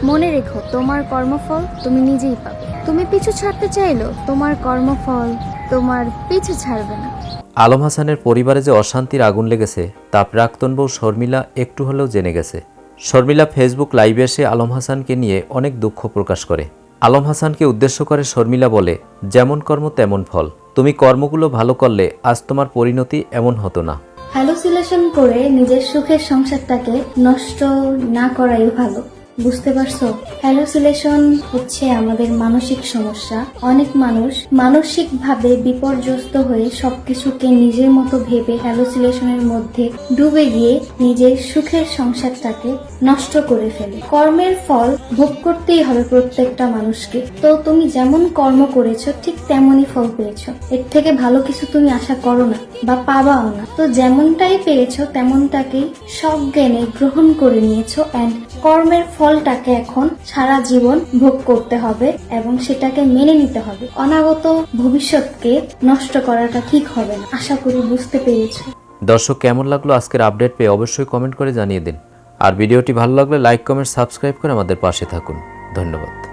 মনে রেখো, তোমার কর্মফল তুমি নিজেই পাবে। তুমি পিছু ছাড়তে চাইলেও তোমার কর্মফল তোমার পিছু ছাড়বে না। আলম হাসানের পরিবারে যে অশান্তির আগুন লেগেছে তা প্রাক্তন বউ শর্মিলা একটু হলেও জেনে গেছে। শর্মিলা ফেসবুক লাইভে এসে আলম হাসানকে নিয়ে অনেক দুঃখ প্রকাশ করে। আলম হাসানকে উদ্দেশ্য করে শর্মিলা বলে, যেমন কর্ম তেমন ফল। তুমি কর্মগুলো ভালো করলে আজ তোমার পরিণতি এমন হতো না। হ্যালুসিনেশন করে নিজের সুখের সংসারটাকে নষ্ট না করাই ভালো। বুঝতে পারছো? হ্যালুসিনেশন হচ্ছে আমাদের মানসিক সমস্যা। অনেক মানুষ মানসিকভাবে বিপর্যস্ত হয়ে সবকিছুকে নিজের মতো ভেবে হ্যালুসিনেশনের মধ্যে ডুবে গিয়ে নিজের সুখের সংসারটাকে নষ্ট করে ফেলে। কর্মের ফল ভোগ করতেই হবে প্রত্যেকটা মানুষকে। তো তুমি যেমন কর্ম করেছো ঠিক তেমনই ফল পেয়েছো। এর থেকে ভালো কিছু তুমি আশা করো না বা পাবাও না। তো যেমনটাই পেয়েছো তেমনটাকেই সজ্ঞানে গ্রহণ করে নিয়েছো এন্ড কর্মের ফলটাকে এখন সারা জীবন ভোগ করতে হবে এবং সেটাকে মেনে নিতে হবে। অনাগত ভবিষ্যৎকে নষ্ট করাটা ঠিক হবে না। আশা করি বুঝতে পেরেছো। দর্শক, কেমন লাগলো আজকের আপডেট পেয়ে অবশ্যই কমেন্ট করে জানিয়ে দিন। আর ভিডিওটি ভালো লাগলে লাইক, কমেন্ট, সাবস্ক্রাইব করে আমাদের পাশে থাকুন। ধন্যবাদ।